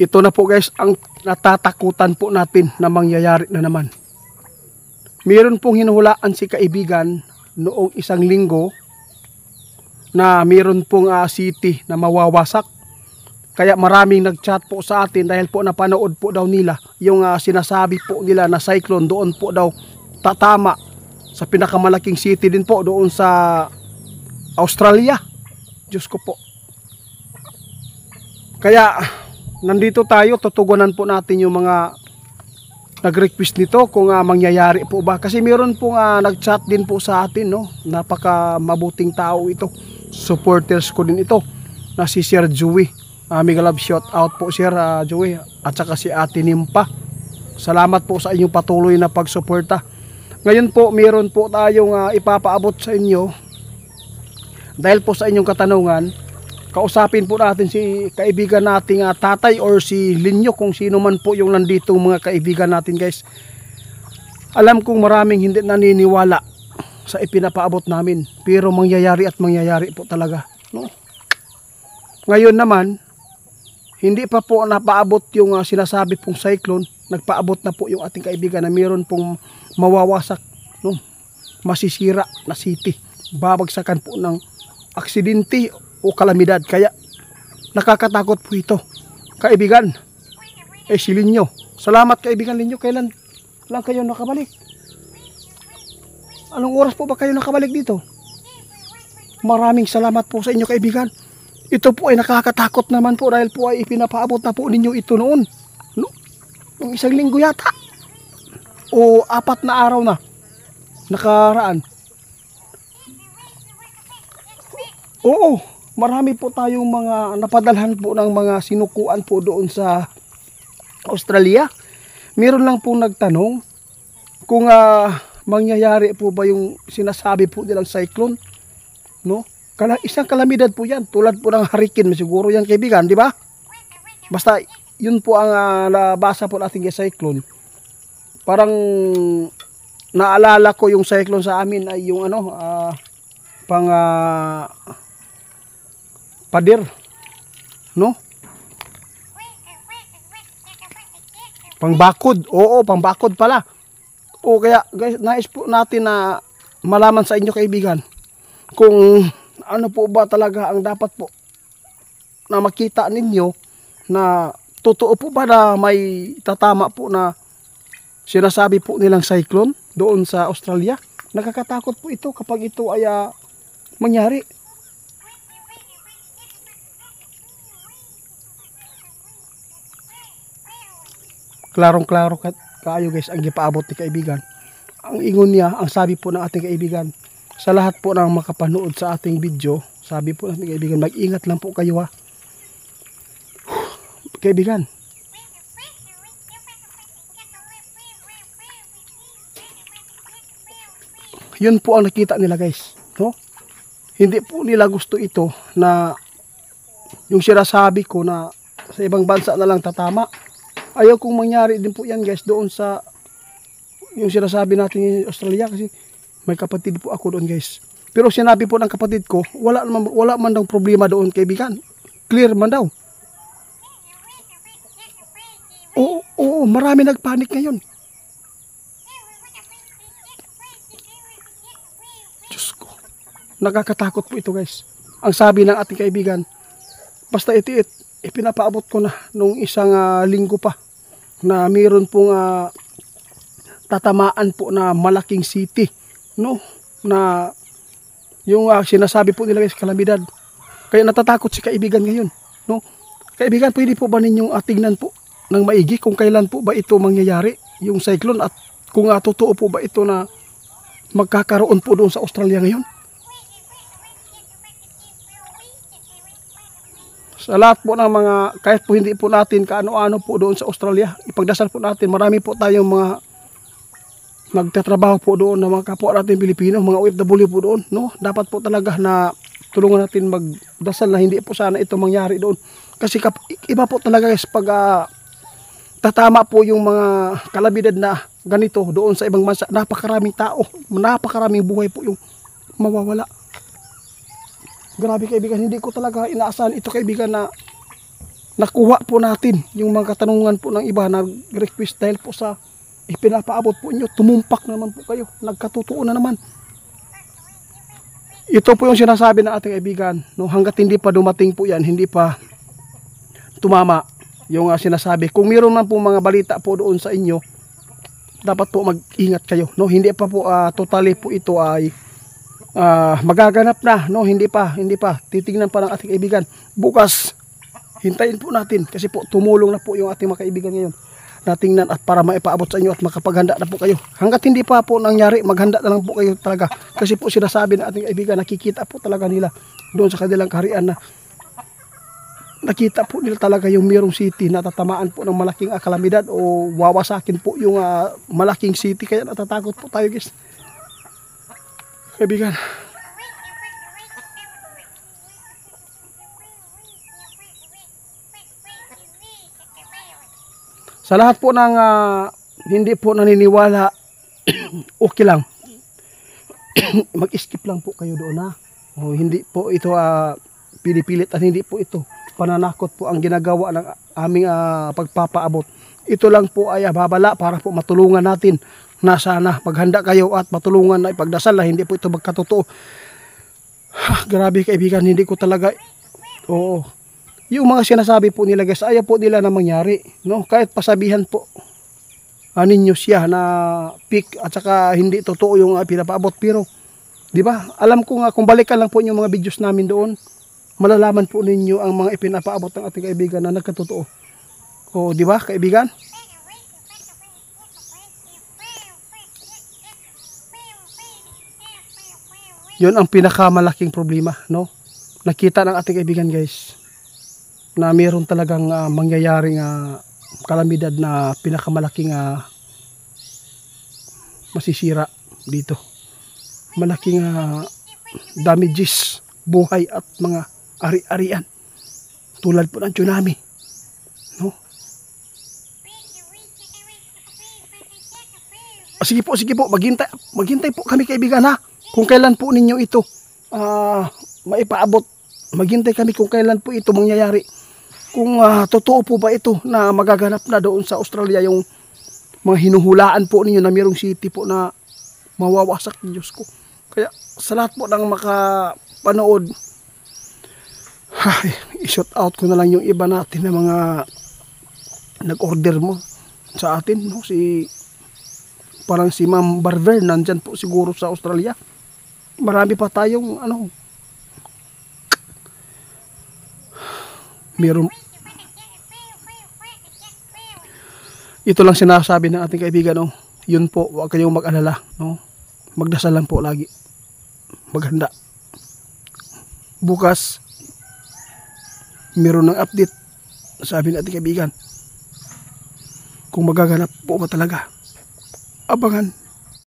ito na po guys ang natatakutan po natin na mangyayari na naman. Meron pong hinuhulaan si kaibigan noong isang linggo na meron pong city na mawawasak. Kaya maraming nag-chat po sa atin dahil po napanood po daw nila yung sinasabi po nila na cyclone doon po daw tatama sa pinakamalaking city din po doon sa Australia. Diyos ko po. Kaya nandito tayo, tutugunan po natin yung mga nag-request nito kung mangyayari po ba. Kasi meron pong nag-chat din po sa atin, no? Napaka mabuting tao ito. Supporters ko din ito na si Sir Joey. Mega love shout out po Sir Joey at saka si Ate Nimpa. Salamat po sa inyong patuloy na pagsuporta. Ngayon po meron po tayong ipapaabot sa inyo. Dahil po sa inyong katanungan, kausapin po natin si kaibigan nating tatay or si Linyo, kung sino man po yung nandito mga kaibigan natin guys. Alam kong maraming hindi naniniwala sa ipinapaabot namin, pero mangyayari at mangyayari po talaga, no? Ngayon naman, hindi pa po napaabot yung sinasabi pong cyclone. Nagpaabot na po yung ating kaibigan na meron pong mawawasak, no? Masisira na city. Babagsakan po ng aksidente o kalamidad. Kaya nakakatakot po ito. Kaibigan, si Linyo. Salamat kaibigan Linyo. Kailan lang kayo nakabalik? Anong oras po ba kayo nakabalik dito? Maraming salamat po sa inyo kaibigan. Ito po ay nakakatakot naman po dahil po ay ipinapaabot na po ninyo ito noon. No? Yung isang linggo yata. O 4 na araw na. Nakaraan. Oo. Marami po tayong mga napadalhan po ng mga sinukuan po doon sa Australia. Meron lang po nagtanong kung mangyayari po ba yung sinasabi po nilang cyclone, no? Isang kalamidad po yan, tulad po ng hurricane siguro yan kaibigan, di ba? Basta yun po ang nabasa po natin yung cyclone. Parang naalala ko yung cyclone sa amin ay yung pader, no? Pangbakod, oo, pangbakod pala. O kaya guys, nais po natin na malaman sa inyo kaibigan kung ano po ba talaga ang dapat po na makita ninyo na totoo po ba na may tatama po na sinasabi po nilang cyclone doon sa Australia. Nakakatakot po ito kapag ito ay mangyari. Klarong-klaro kayo guys ang gipaabot ni kaibigan. Ang ingon niya, ang sabi po ng ating kaibigan, sa lahat po ng makapanood sa ating video, sabi po ng ating kaibigan, mag-ingat lang po kayo ha. Kaibigan. Yun po ang nakita nila guys, no? Hindi po nila gusto ito na yung sinasabi ko na sa ibang bansa na lang tatama. Ayaw kong mangyari din po yan guys doon sa yung sinasabi natin in Australia kasi may kapatid po ako doon guys. Pero sinabi po ng kapatid ko, wala man daw problema doon kaibigan. Clear man daw. Oo, marami nagpanik ngayon. Diyos ko. Nakakatakot po ito guys. Ang sabi ng ating kaibigan, basta ipinapaabot ko na nung isang linggo pa na mayroon pong tatamaan po na malaking city, no? Na yung sinasabi po nila guys, kalamidad. Kaya natatakot si kaibigan ngayon, no? Kaibigan, pwede po ba ninyong tingnan po ng maigi kung kailan po ba ito mangyayari, yung cyclone, at kung totoo po ba ito na magkakaroon po doon sa Australia ngayon? Sa lahat po ng mga, kahit po hindi po natin kaano-ano po doon sa Australia, ipagdasal po natin, marami po tayong mga nagtatrabaho po doon na mga kapwa natin Pilipino, mga OFW po doon, no? Dapat po talaga na tulungan natin magdasal na hindi po sana ito mangyari doon. Kasi iba po talaga guys pag tatama po yung mga kalamidad na ganito doon sa ibang bansa, napakaraming tao, napakaraming buhay po yung mawawala. Grabe kaibigan, hindi ko talaga inaasahan ito kaibigan na nakuha po natin yung mga katanungan po ng iba na request dahil po sa ipinapaabot po inyo. Tumumpak naman po kayo, nagkatotoo na naman. Ito po yung sinasabi ng ating kaibigan, no, hanggat hindi pa dumating po yan, hindi pa tumama yung sinasabi. Kung mayroon man po mga balita po doon sa inyo, dapat po mag-ingat kayo, no. Hindi pa po totally po ito ay magaganap na, no. Hindi pa titingnan pa ng ating kaibigan. Bukas hintayin po natin kasi po tumulong na po yung ating mga kaibigan ngayon. Natingnan at para maipaabot sa inyo at makapaghanda na po kayo. Hanggat hindi pa po nangyari, maghanda na lang po kayo talaga. Kasi po sinasabi ng ating kaibigan, nakikita po talaga nila doon sa kanilang kaharian na nakita po nila talaga yung Mirong City na tatamaan po ng malaking kalamidad o wawasakin po yung malaking city. Kaya natatakot po tayo, guys. Kaibigan. Sa lahat po ng hindi po naniniwala, okay lang. Mag-skip lang po kayo doon, ha. O, hindi po ito pinipilit at hindi po ito pananakot po ang ginagawa ng aming pagpapaabot. Ito lang po ay babala para po matulungan natin na sana maghanda kayo at matulungan na ipagdasal na hindi po ito magkatotoo. Grabe kaibigan, hindi ko talaga, oo. Yung mga sinasabi po nila, guys, ayaw po nila na mangyari, no? Kahit pasabihan po ninyo siya na fake at saka hindi totoo yung pinapaabot, pero di ba? Alam ko nga kung balikan lang po yung mga videos namin doon, malalaman po ninyo ang mga ipinapaabot ng ating kaibigan na nagkatotoo. O, di ba, kaibigan? Yun ang pinakamalaking problema, no? Nakita ng ating kaibigan, guys, na mayroon talagang mangyayaring kalamidad na pinakamalaking masisira dito. Malaking damages, buhay at mga ari-arian. Tulad po ng tsunami. No? Sige po, maghintay po kami kaibigan, ha. Kung kailan po ninyo ito maipaabot. Maghintay kami kung kailan po ito mangyayari. Kung totoo po ba ito na magaganap na doon sa Australia yung mga hinuhulaan po ninyo na Mirong City po na mawawasak, Diyos ko. Kaya sa lahat po ng makapanood, i-shout out ko na lang yung iba natin na mga nag-order mo sa atin, no? Parang si Ma'am Barber, nandyan po siguro sa Australia. Marami pa tayong meron. Ito lang sinasabi ng ating kaibigan, no? Yun po, huwag kayong mag-alala, no? Magdasal lang po lagi. Maghanda. Bukas meron ng update, sabi ng ating kaibigan. Kung magaganap po ba talaga, abangan.